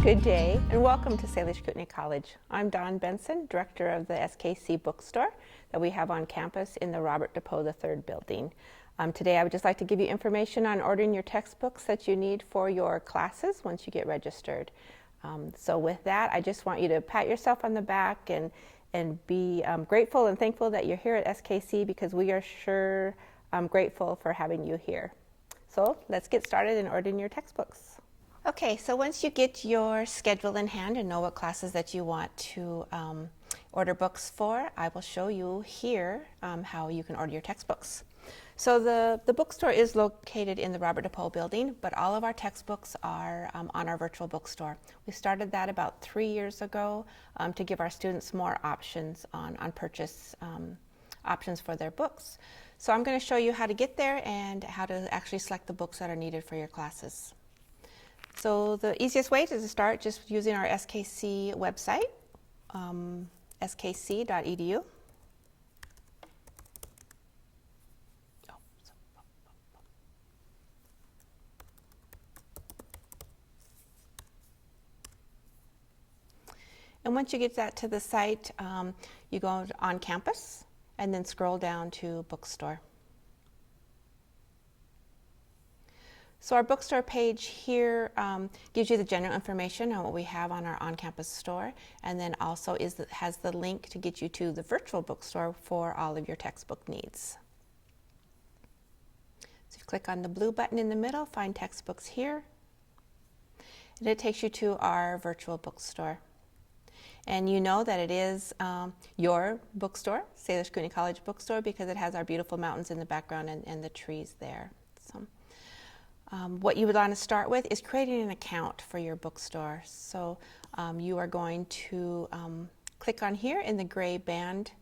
Good day and welcome to Salish Kootenai College. I'm Dawn Benson, director of the SKC Bookstore that we have on campus in the Robert DePoe III building. Today I would just like to give you information on ordering your textbooks that you need for your classes once you get registered. So with that, I just want you to pat yourself on the back and be grateful and thankful that you're here at SKC, because we are sure grateful for having you here. So let's get started in ordering your textbooks. Okay, so once you get your schedule in hand and know what classes that you want to order books for, I will show you here how you can order your textbooks. So the bookstore is located in the Robert DePoe building, but all of our textbooks are on our virtual bookstore. We started that about 3 years ago to give our students more options on purchase options for their books. So I'm going to show you how to get there and how to actually select the books that are needed for your classes. So the easiest way to start just using our SKC website, skc.edu. And once you get that to the site, you go on campus and then scroll down to bookstore. So our bookstore page here gives you the general information on what we have on our on-campus store, and then also has the link to get you to the virtual bookstore for all of your textbook needs. So you click on the blue button in the middle, find textbooks here, and it takes you to our virtual bookstore. And you know that it is your bookstore, Salish Kootenai College Bookstore, because it has our beautiful mountains in the background and the trees there. So, what you would want to start with is creating an account for your bookstore. So you are going to click on here in the gray band,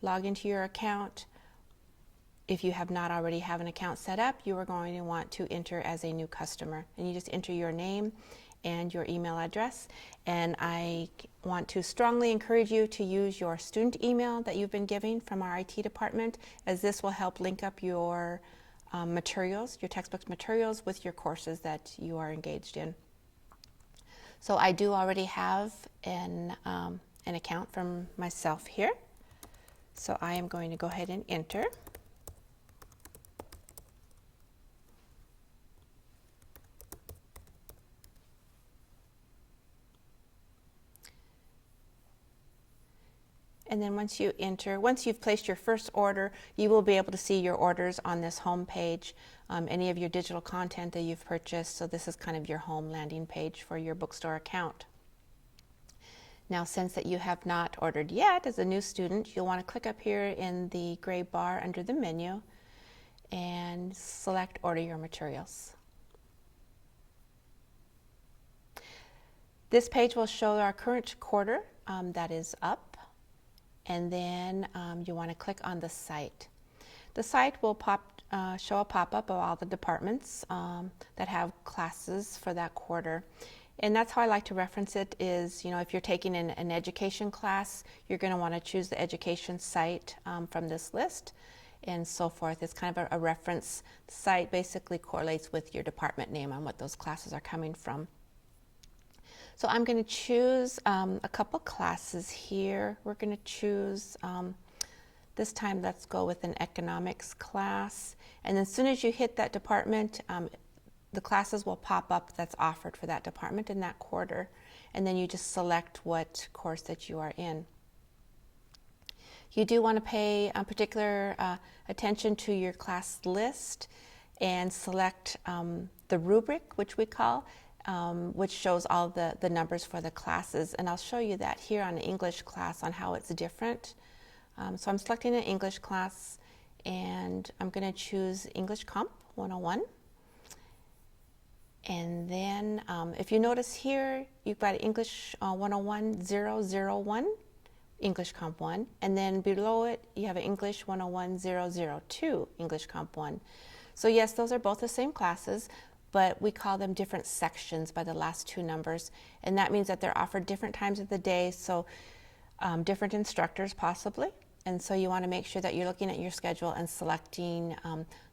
log into your account. If you have not already have an account set up, you are going to want to enter as a new customer. And you just enter your name and your email address. And I want to strongly encourage you to use your student email that you've been given from our IT department, as this will help link up your materials, your textbook materials, with your courses that you are engaged in. So I do already have an account from myself here. So I am going to go ahead and enter. And then once you've placed your first order, you will be able to see your orders on this home page, any of your digital content that you've purchased. So this is kind of your home landing page for your bookstore account. Now, since that you have not ordered yet as a new student, you'll want to click up here in the gray bar under the menu and select Order Your Materials. This page will show our current quarter that is up. And then you want to click on the site. The site will show a pop-up of all the departments that have classes for that quarter. And that's how I like to reference it is, if you're taking an education class, you're going to want to choose the education site from this list and so forth. It's kind of a reference. The site basically correlates with your department name on what those classes are coming from. So I'm going to choose a couple classes here. We're going to choose, this time let's go with an economics class. And as soon as you hit that department, the classes will pop up that's offered for that department in that quarter. And then you just select what course that you are in. You do want to pay particular attention to your class list and select the rubric, which we call, which shows all the numbers for the classes. And I'll show you that here on the English class on how it's different. So I'm selecting an English class, and I'm going to choose English Comp 101. And then if you notice here, you've got English 101 001, English Comp 1. And then below it, you have English 101 002, English Comp 1. So yes, those are both the same classes, but we call them different sections by the last two numbers. And that means that they're offered different times of the day, so different instructors possibly. And so you want to make sure that you're looking at your schedule and selecting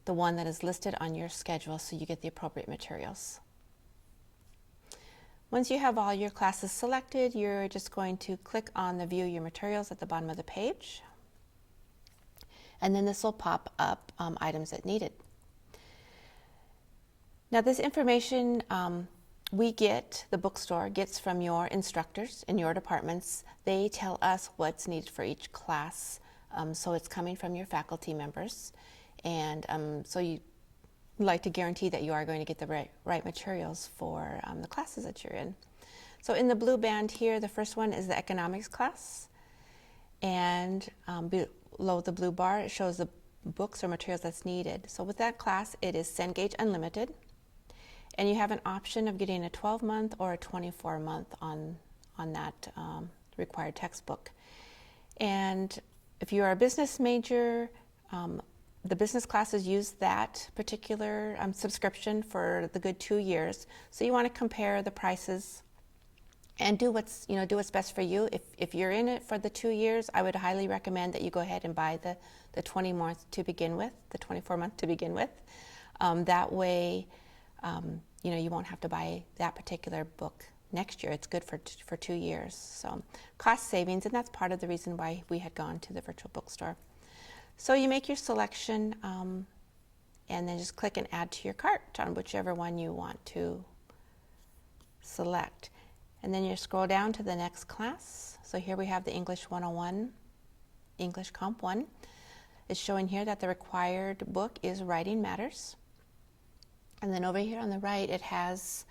the one that is listed on your schedule so you get the appropriate materials. Once you have all your classes selected, you're just going to click on the View Your Materials at the bottom of the page. And then this will pop up items that needed. Now this information the bookstore gets from your instructors in your departments. They tell us what's needed for each class. So it's coming from your faculty members. And so you like to guarantee that you are going to get the right materials for the classes that you're in. So in the blue band here, the first one is the economics class. And below the blue bar, it shows the books or materials that's needed. So with that class, it is Cengage Unlimited. And you have an option of getting a 12-month or a 24-month on that required textbook. And if you are a business major, the business classes use that particular subscription for the good 2 years. So you want to compare the prices and do what's best for you. If you're in it for the 2 years, I would highly recommend that you go ahead and buy the 20-month to begin with, the 24-month to begin with. That way, you won't have to buy that particular book next year. It's good for 2 years. So cost savings, and that's part of the reason why we had gone to the virtual bookstore. So you make your selection and then just click and add to your cart on whichever one you want to select. And then you scroll down to the next class. So here we have the English 101, English Comp 1. It's showing here that the required book is Writing Matters. And then over here on the right, it has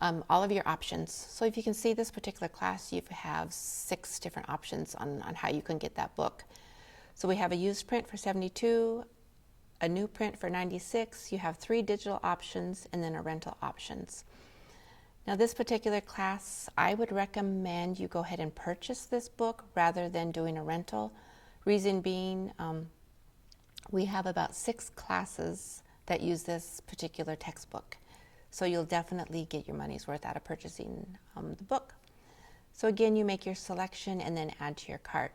all of your options. So if you can see this particular class, you have 6 different options on how you can get that book. So we have a used print for $72, a new print for $96. You have 3 digital options and then a rental options. Now this particular class, I would recommend you go ahead and purchase this book rather than doing a rental. Reason being, we have about 6 classes that use this particular textbook. So you'll definitely get your money's worth out of purchasing the book. So again, you make your selection and then add to your cart.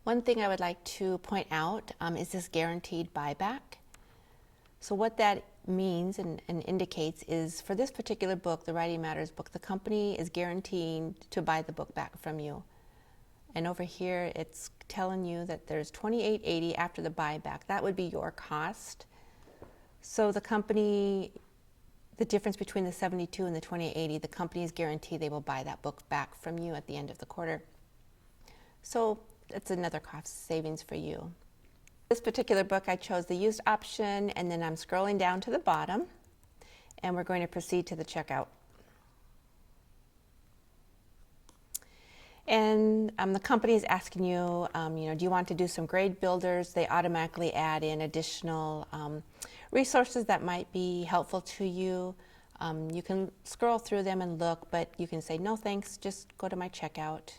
One thing I would like to point out is this guaranteed buyback. So what that means and indicates is for this particular book, the Writing Matters book, the company is guaranteeing to buy the book back from you. And over here, it's telling you that there's $28.80 after the buyback. That would be your cost. So the company, the difference between the $72 and the $28.80, the company is guaranteed they will buy that book back from you at the end of the quarter. So that's another cost savings for you. This particular book, I chose the used option, and then I'm scrolling down to the bottom, and we're going to proceed to the checkout. And the company is asking you, do you want to do some grade builders? They automatically add in additional resources that might be helpful to you. You can scroll through them and look, but you can say, no thanks, just go to my checkout.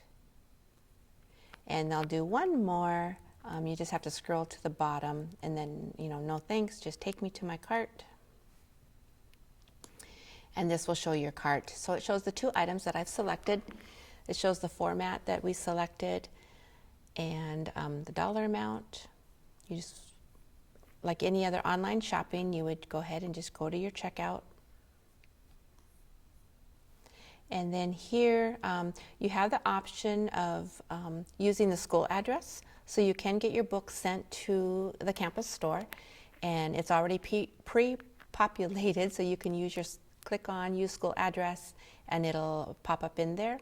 And they'll do one more. You just have to scroll to the bottom and then, no thanks, just take me to my cart. And this will show your cart. So it shows the 2 items that I've selected. It shows the format that we selected and the dollar amount. You just, like any other online shopping, you would go ahead and just go to your checkout. And then here you have the option of using the school address. So you can get your book sent to the campus store, and it's already pre-populated, so you can click on use school address and it'll pop up in there.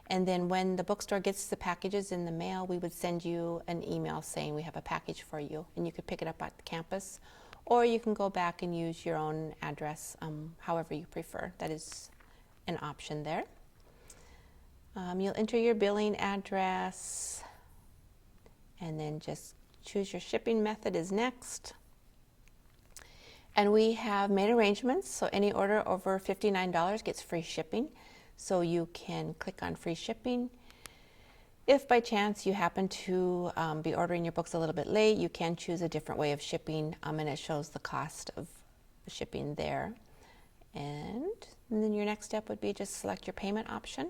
And then when the bookstore gets the packages in the mail, we would send you an email saying we have a package for you, and you could pick it up at the campus, or you can go back and use your own address, however you prefer. That is an option there. You'll enter your billing address and then just choose your shipping method is next. And we have made arrangements, so any order over $59 gets free shipping. So you can click on free shipping. If by chance you happen to be ordering your books a little bit late, you can choose a different way of shipping, and it shows the cost of shipping there. And then your next step would be just select your payment option.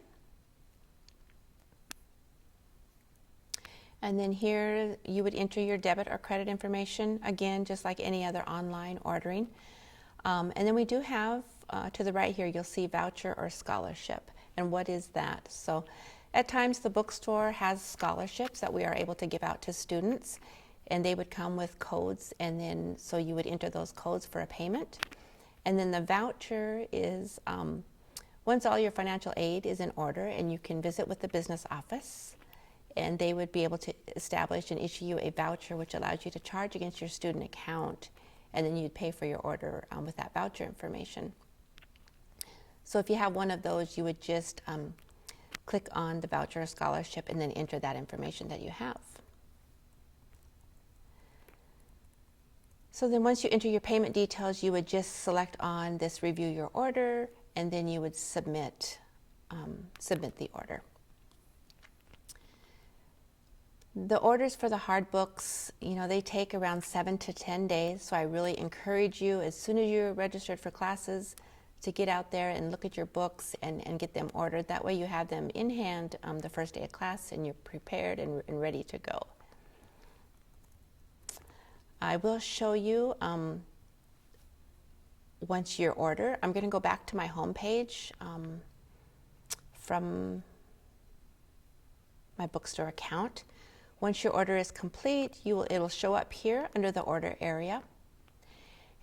And then here you would enter your debit or credit information, again, just like any other online ordering. And then we do have to the right here, you'll see voucher or scholarship. And what is that? So at times the bookstore has scholarships that we are able to give out to students, and they would come with codes, and then so you would enter those codes for a payment. And then the voucher is once all your financial aid is in order, and you can visit with the business office, and they would be able to establish and issue you a voucher which allows you to charge against your student account, and then you'd pay for your order with that voucher information. So if you have one of those, you would just click on the voucher or scholarship and then enter that information that you have. So then once you enter your payment details, you would just select on this review your order, and then you would submit the order. The orders for the hard books, they take around 7 to 10 days, so I really encourage you, as soon as you're registered for classes, to get out there and look at your books and get them ordered. That way you have them in hand the first day of class, and you're prepared and ready to go. I will show you once your order. I'm going to go back to my home page from my bookstore account. Once your order is complete, it'll show up here under the order area.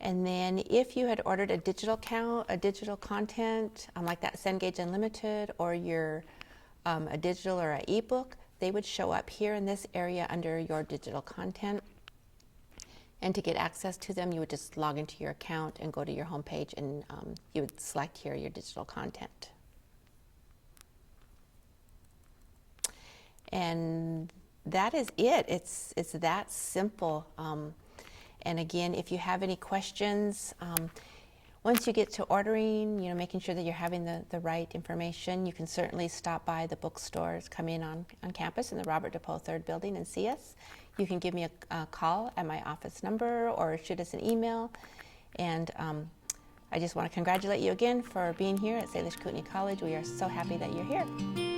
And then if you had ordered a digital content, like that Cengage Unlimited, or a digital or an ebook, they would show up here in this area under your digital content. And to get access to them, you would just log into your account and go to your home page, and you would select here your digital content. And that is it. It's that simple. And again, if you have any questions, once you get to ordering, making sure that you're having the right information, you can certainly stop by the bookstores, come in on campus in the Robert DePoe 3rd building and see us. You can give me a call at my office number or shoot us an email. And I just want to congratulate you again for being here at Salish Kootenai College. We are so happy that you're here.